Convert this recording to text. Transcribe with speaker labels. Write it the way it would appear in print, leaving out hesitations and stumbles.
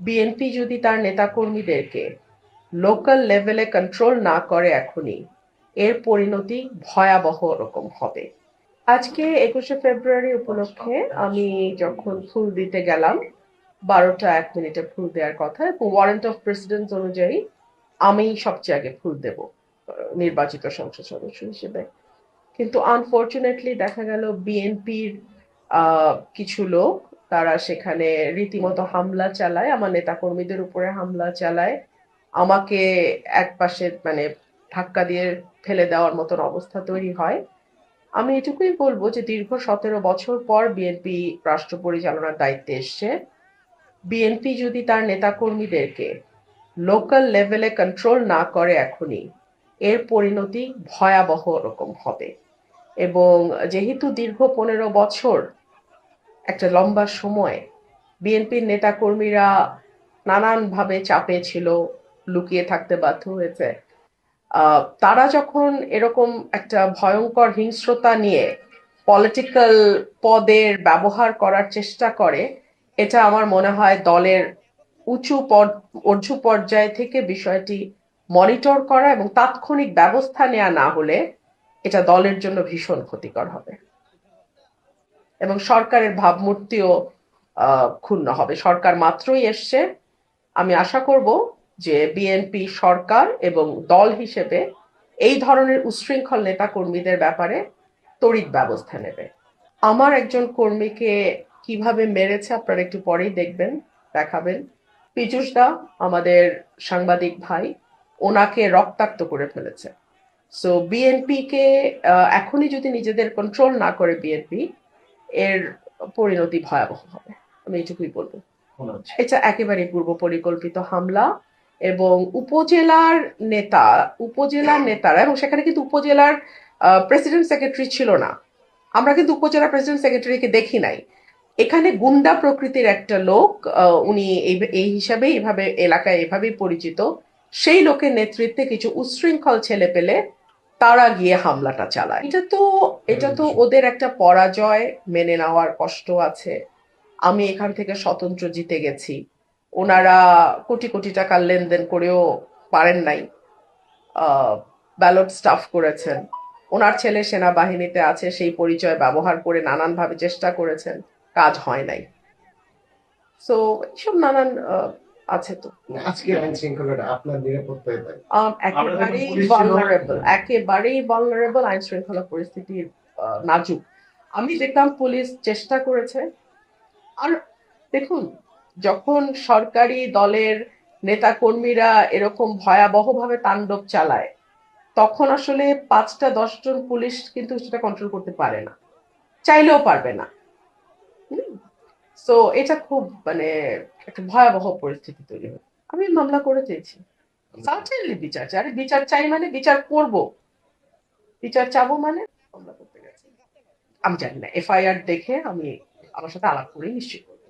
Speaker 1: BNP যদি তার নেতাকর্মীদেরকে লোকাল লেভেলে কন্ট্রোল না করে এখনই, এর পরিণতি ভয়াবহ রকম হবে। আজকে 21শে ফেব্রুয়ারি উপলক্ষে আমি যখন ফুল দিতে গেলাম, 12টা 1 মিনিটে ফুল দেওয়ার কথা, এবং ওয়ারেন্ট অফ প্রেসিডেন্ট অনুযায়ী আমি সবচেয়ে আগে ফুল দেব নির্বাচিত সংসদ সদস্য হিসেবে। কিন্তু আনফরচুনেটলি দেখা গেল বিএনপির কিছু লোক, তারা সেখানে রীতিমতো হামলা চালায়, আমার নেতাকর্মীদের উপরে হামলা চালায়, আমাকে একপাশে মানে ধাক্কা দিয়ে ফেলে দেওয়ার মতন অবস্থা তৈরি হয়। আমি এটুকুই বলবো যে দীর্ঘ 17 বছর পর বিএনপি রাষ্ট্র পরিচালনার দায়িত্বে এসছে। বিএনপি যদি তার নেতাকর্মীদেরকে লোকাল লেভেলে কন্ট্রোল না করে এখনই, এর পরিণতি ভয়াবহ রকম হবে। এবং যেহেতু দীর্ঘ 15 বছর একটা লম্বা সময় বিএনপির নেতাকর্মীরা নানানভাবে চাপে ছিল, লুকিয়ে থাকতে বাধ্য হয়েছে, তারা যখন এরকম একটা ভয়ঙ্কর হিংস্রতা নিয়ে পলিটিক্যাল পদের ব্যবহার করার চেষ্টা করে, এটা আমার মনে হয় দলের উঁচু পর্যায় থেকে বিষয়টি মনিটর করা এবং তাৎক্ষণিক ব্যবস্থা নেওয়া না হলে এটা দলের জন্য ভীষণ ক্ষতিকর হবে এবং সরকারের ভাবমূর্তিও ক্ষুণ্ণ হবে। সরকার মাত্রই এসছে, আমি আশা করব যে বিএনপি সরকার এবং দল হিসেবে এই ধরনের উচ্ছৃঙ্খল নেতা কর্মীদের ব্যাপারে তড়িৎ ব্যবস্থা নেবে। আমার একজন কর্মীকে কিভাবে মেরেছে আপনারা একটু পরেই দেখবেন, দেখাবেন। পীযূষ দা, আমাদের সাংবাদিক ভাই, ওনাকে রক্তাক্ত করে ফেলেছে। সো বিএনপি কে এখনই যদি নিজেদের কন্ট্রোল না করে বিএনপি, এর পরিণতি ভয়াবহ হবে। আমি এইটুকুই বলবো। এটা একেবারে পূর্ব পরিকল্পিত হামলা। এবং উপজেলার নেতারা, এবং সেখানে কিন্তু উপজেলার প্রেসিডেন্ট সেক্রেটারি ছিল না, আমরা কিন্তু উপজেলা প্রেসিডেন্ট সেক্রেটারিকে দেখি নাই। এখানে গুন্ডা প্রকৃতির একটা লোক, উনি এই হিসাবে এইভাবে এলাকায় এভাবেই পরিচিত, সেই লোকের নেতৃত্বে কিছু উচ্ছৃঙ্খল ছেলে পেলে তারা গিয়ে হামলাটা চালায়। এটা তো ওদের একটা পরাজয়, মেনে নেওয়ার কষ্ট আছে। আমি এখান থেকে স্বতন্ত্র জিতে গেছি, ওনারা কোটি কোটি টাকার লেনদেন করেও পারেন নাই, ব্যালট স্টাফ করেছেন, ওনার ছেলে সেনাবাহিনীতে আছে, সেই পরিচয় ব্যবহার করে নানানভাবে চেষ্টা করেছেন, কাজ হয় নাই। সো এইসব নানান আছে তো।
Speaker 2: আজকের আইন শৃঙ্খলাটা আপনার নিরাপত্তায় দায়ী।
Speaker 1: একেবারেই ভালনারেবল আইন শৃঙ্খলা পরিস্থিতি নাজুক। আমি দেখলাম পুলিশ চেষ্টা করেছে। আর দেখুন, যখন সরকারি দলের নেতা কর্মীরা এরকম ভয়াবহভাবে তাণ্ডব চালায়, তখন আসলে 5টা 10 জন পুলিশ কিন্তু সেটা কন্ট্রোল করতে পারে না, চাইলেও পারবে না। সো এটা খুব মানে একটা ভয়াবহ পরিস্থিতি তৈরি হয়। আমি মামলা করে চেয়েছি, সার্টেনলি বিচার চাই। আরে বিচার চাই মানে বিচার করব, বিচার চাবো মানে মামলা করতে গেছি। আমি জানি না, এফআইআর দেখে আমি আমার সাথে আলাপ করে নিশ্চিত করবো।